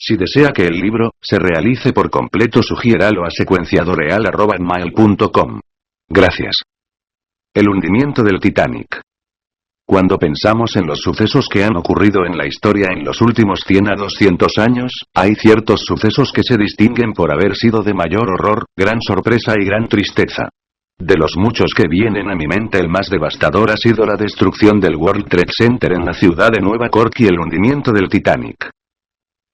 Si desea que el libro se realice por completo, sugiéralo a secuenciadoreal@gmail.com. Gracias. El hundimiento del Titanic. Cuando pensamos en los sucesos que han ocurrido en la historia en los últimos 100 a 200 años, hay ciertos sucesos que se distinguen por haber sido de mayor horror, gran sorpresa y gran tristeza. De los muchos que vienen a mi mente, el más devastador ha sido la destrucción del World Trade Center en la ciudad de Nueva York y el hundimiento del Titanic.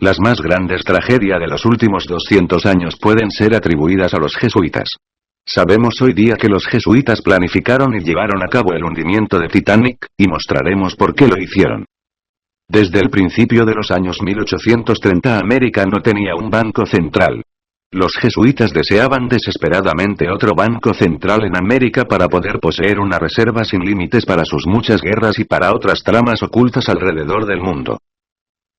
Las más grandes tragedias de los últimos 200 años pueden ser atribuidas a los jesuitas. Sabemos hoy día que los jesuitas planificaron y llevaron a cabo el hundimiento de Titanic, y mostraremos por qué lo hicieron. Desde el principio de los años 1830 América no tenía un banco central. Los jesuitas deseaban desesperadamente otro banco central en América para poder poseer una reserva sin límites para sus muchas guerras y para otras tramas ocultas alrededor del mundo.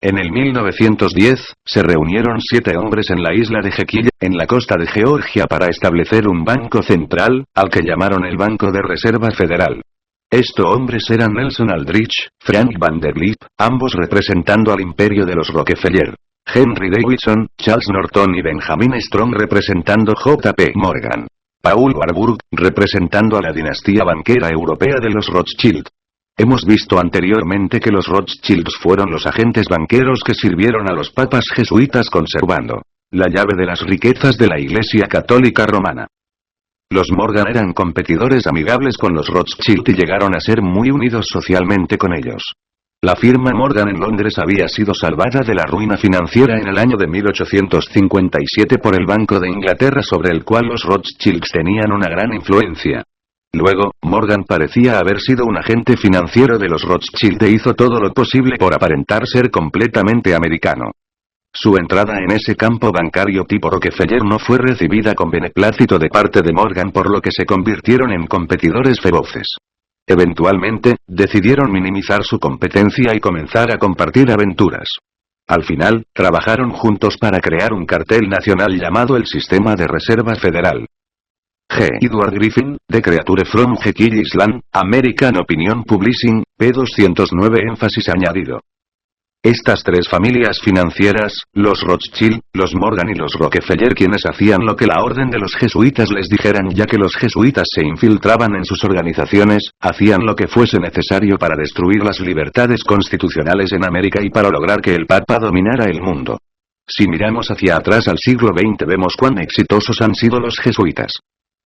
En el 1910, se reunieron 7 hombres en la isla de Jequill, en la costa de Georgia, para establecer un banco central, al que llamaron el Banco de Reserva Federal. Estos hombres eran Nelson Aldrich, Frank Vanderbilt, ambos representando al imperio de los Rockefeller; Henry Davidson, Charles Norton y Benjamin Strong representando J.P. Morgan; Paul Warburg, representando a la dinastía banquera europea de los Rothschild. Hemos visto anteriormente que los Rothschilds fueron los agentes banqueros que sirvieron a los papas jesuitas conservando la llave de las riquezas de la Iglesia Católica Romana. Los Morgan eran competidores amigables con los Rothschild y llegaron a ser muy unidos socialmente con ellos. La firma Morgan en Londres había sido salvada de la ruina financiera en el año de 1857 por el Banco de Inglaterra, sobre el cual los Rothschilds tenían una gran influencia. Luego, Morgan parecía haber sido un agente financiero de los Rothschild e hizo todo lo posible por aparentar ser completamente americano. Su entrada en ese campo bancario tipo Rockefeller no fue recibida con beneplácito de parte de Morgan, por lo que se convirtieron en competidores feroces. Eventualmente, decidieron minimizar su competencia y comenzar a compartir aventuras. Al final, trabajaron juntos para crear un cartel nacional llamado el Sistema de Reserva Federal. G. Edward Griffin, The Creature from Jekyll Island, American Opinion Publishing, p. 209. Énfasis añadido. Estas 3 familias financieras, los Rothschild, los Morgan y los Rockefeller, quienes hacían lo que la orden de los jesuitas les dijeran, ya que los jesuitas se infiltraban en sus organizaciones, hacían lo que fuese necesario para destruir las libertades constitucionales en América y para lograr que el Papa dominara el mundo. Si miramos hacia atrás al siglo XX, vemos cuán exitosos han sido los jesuitas.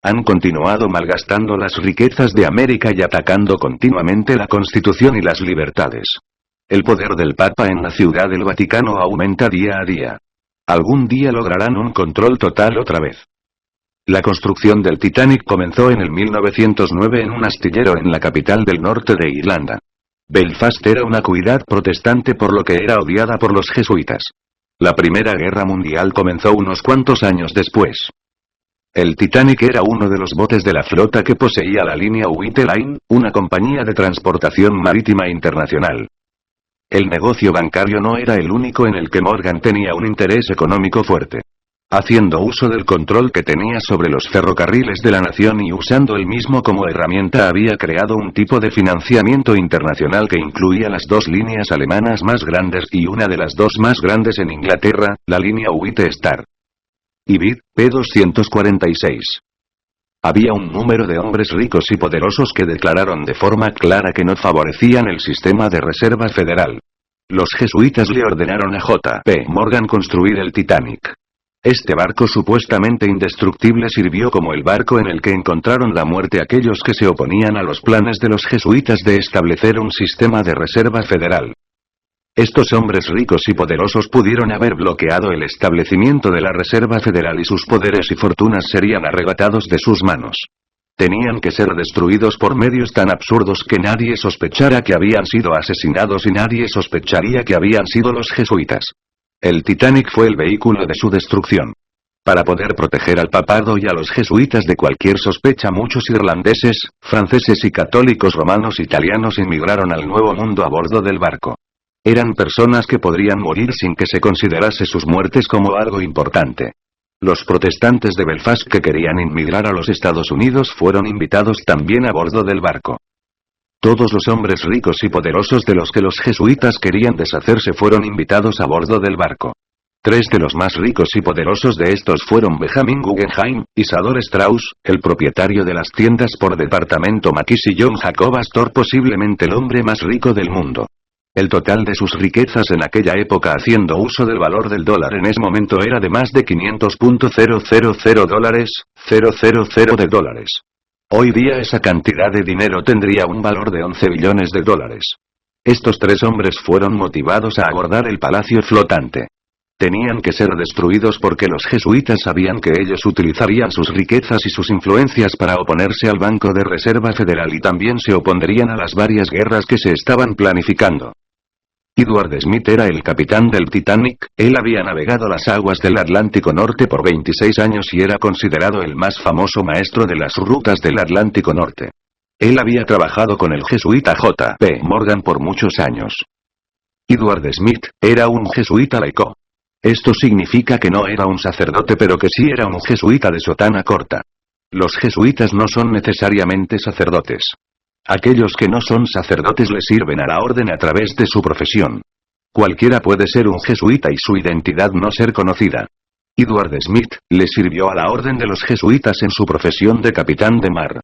Han continuado malgastando las riquezas de América y atacando continuamente la Constitución y las libertades. El poder del Papa en la Ciudad del Vaticano aumenta día a día. Algún día lograrán un control total otra vez. La construcción del Titanic comenzó en el 1909 en un astillero en la capital del norte de Irlanda. Belfast era una ciudad protestante, por lo que era odiada por los jesuitas. La Primera Guerra Mundial comenzó unos cuantos años después. El Titanic era uno de los botes de la flota que poseía la línea White Line, una compañía de transportación marítima internacional. El negocio bancario no era el único en el que Morgan tenía un interés económico fuerte. Haciendo uso del control que tenía sobre los ferrocarriles de la nación y usando el mismo como herramienta, había creado un tipo de financiamiento internacional que incluía las 2 líneas alemanas más grandes y una de las 2 más grandes en Inglaterra, la línea White Star. Ibid, p. 246. Había un número de hombres ricos y poderosos que declararon de forma clara que no favorecían el sistema de reserva federal. Los jesuitas le ordenaron a J.P. Morgan construir el Titanic. Este barco supuestamente indestructible sirvió como el barco en el que encontraron la muerte aquellos que se oponían a los planes de los jesuitas de establecer un sistema de reserva federal. Estos hombres ricos y poderosos pudieron haber bloqueado el establecimiento de la Reserva Federal y sus poderes y fortunas serían arrebatados de sus manos. Tenían que ser destruidos por medios tan absurdos que nadie sospechara que habían sido asesinados y nadie sospecharía que habían sido los jesuitas. El Titanic fue el vehículo de su destrucción. Para poder proteger al papado y a los jesuitas de cualquier sospecha, muchos irlandeses, franceses y católicos romanos italianos inmigraron al Nuevo Mundo a bordo del barco. Eran personas que podrían morir sin que se considerase sus muertes como algo importante. Los protestantes de Belfast que querían inmigrar a los Estados Unidos fueron invitados también a bordo del barco. Todos los hombres ricos y poderosos de los que los jesuitas querían deshacerse fueron invitados a bordo del barco. Tres de los más ricos y poderosos de estos fueron Benjamin Guggenheim, Isadore Strauss, el propietario de las tiendas por departamento Macy's, y John Jacob Astor, posiblemente el hombre más rico del mundo. El total de sus riquezas en aquella época, haciendo uso del valor del dólar en ese momento, era de más de 500.000 dólares, 000 de dólares. Hoy día esa cantidad de dinero tendría un valor de 11 billones de dólares. Estos tres hombres fueron motivados a abordar el palacio flotante. Tenían que ser destruidos porque los jesuitas sabían que ellos utilizarían sus riquezas y sus influencias para oponerse al Banco de Reserva Federal, y también se opondrían a las varias guerras que se estaban planificando. Edward Smith era el capitán del Titanic. Él había navegado las aguas del Atlántico Norte por 26 años y era considerado el más famoso maestro de las rutas del Atlántico Norte. Él había trabajado con el jesuita J. P. Morgan por muchos años. Edward Smith era un jesuita laico. Esto significa que no era un sacerdote, pero que sí era un jesuita de sotana corta. Los jesuitas no son necesariamente sacerdotes. Aquellos que no son sacerdotes le sirven a la orden a través de su profesión. Cualquiera puede ser un jesuita y su identidad no ser conocida. Edward Smith le sirvió a la orden de los jesuitas en su profesión de capitán de mar.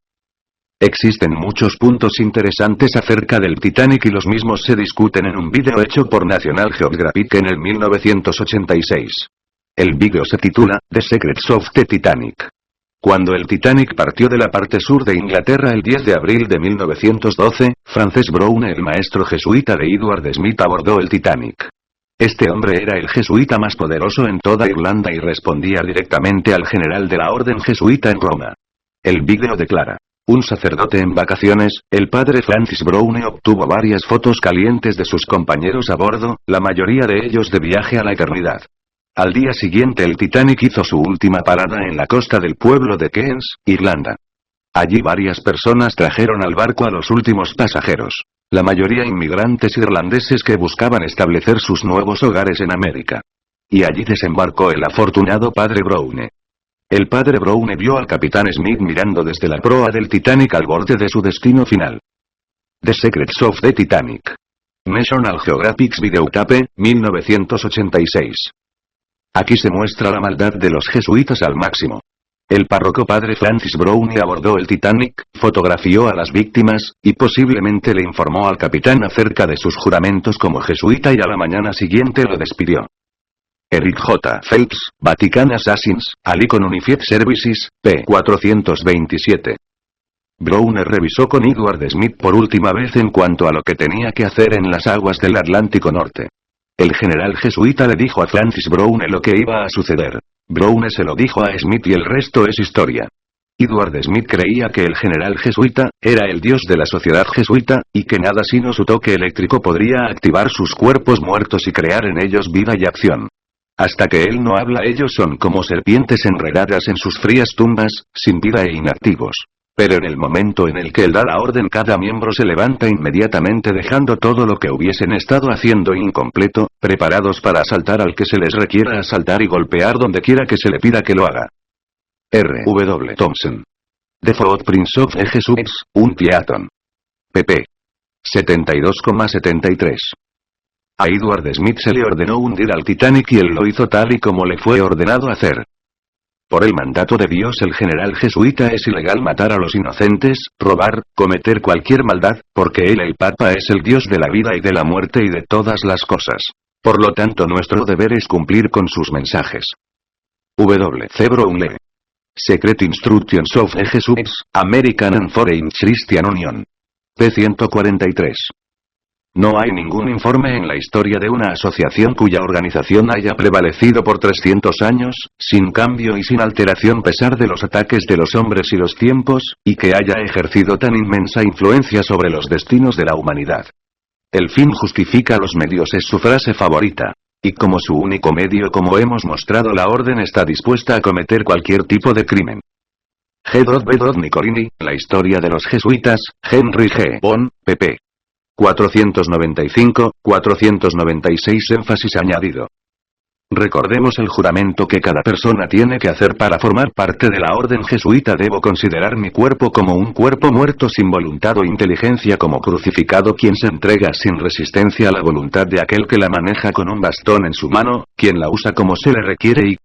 Existen muchos puntos interesantes acerca del Titanic y los mismos se discuten en un vídeo hecho por National Geographic en el 1986. El vídeo se titula The Secrets of the Titanic. Cuando el Titanic partió de la parte sur de Inglaterra el 10 de abril de 1912, Frances Browne, el maestro jesuita de Edward Smith, abordó el Titanic. Este hombre era el jesuita más poderoso en toda Irlanda y respondía directamente al general de la orden jesuita en Roma. El vídeo declara: un sacerdote en vacaciones, el padre Francis Browne obtuvo varias fotos calientes de sus compañeros a bordo, la mayoría de ellos de viaje a la eternidad. Al día siguiente el Titanic hizo su última parada en la costa del pueblo de Cairns, Irlanda. Allí varias personas trajeron al barco a los últimos pasajeros, la mayoría inmigrantes irlandeses que buscaban establecer sus nuevos hogares en América. Y allí desembarcó el afortunado padre Browne. El padre Browne vio al capitán Smith mirando desde la proa del Titanic al borde de su destino final. The Secrets of the Titanic. National Geographic's Videotape, 1986. Aquí se muestra la maldad de los jesuitas al máximo. El párroco padre Francis Browne abordó el Titanic, fotografió a las víctimas, y posiblemente le informó al capitán acerca de sus juramentos como jesuita, y a la mañana siguiente lo despidió. Eric J. Phelps, Vatican Assassins, al Icon Unified Services, p. 427. Browne revisó con Edward Smith por última vez en cuanto a lo que tenía que hacer en las aguas del Atlántico Norte. El general jesuita le dijo a Francis Browne lo que iba a suceder. Browne se lo dijo a Smith y el resto es historia. Edward Smith creía que el general jesuita era el dios de la sociedad jesuita, y que nada sino su toque eléctrico podría activar sus cuerpos muertos y crear en ellos vida y acción. Hasta que él no habla, ellos son como serpientes enredadas en sus frías tumbas, sin vida e inactivos. Pero en el momento en el que él da la orden, cada miembro se levanta inmediatamente, dejando todo lo que hubiesen estado haciendo incompleto, preparados para asaltar al que se les requiera asaltar y golpear donde quiera que se le pida que lo haga. R. W. Thompson. The Footprints of Jesus, un Theaton. pp. 72,73. A Edward Smith se le ordenó hundir al Titanic y él lo hizo tal y como le fue ordenado hacer. Por el mandato de Dios, el general jesuita, es ilegal matar a los inocentes, robar, cometer cualquier maldad, porque él, el Papa, es el Dios de la vida y de la muerte y de todas las cosas. Por lo tanto, nuestro deber es cumplir con sus mensajes. W. C. Browne. Secret Instructions of Jesus, American and Foreign Christian Union. p. 143. No hay ningún informe en la historia de una asociación cuya organización haya prevalecido por 300 años, sin cambio y sin alteración a pesar de los ataques de los hombres y los tiempos, y que haya ejercido tan inmensa influencia sobre los destinos de la humanidad. El fin justifica los medios es su frase favorita. Y como su único medio, como hemos mostrado, la orden está dispuesta a cometer cualquier tipo de crimen. G. B. Nicolini, La historia de los jesuitas, Henry G. Bon, pp. 495, 496. Énfasis añadido. Recordemos el juramento que cada persona tiene que hacer para formar parte de la orden jesuita. Debo considerar mi cuerpo como un cuerpo muerto sin voluntad o inteligencia, como crucificado quien se entrega sin resistencia a la voluntad de aquel que la maneja con un bastón en su mano, quien la usa como se le requiere y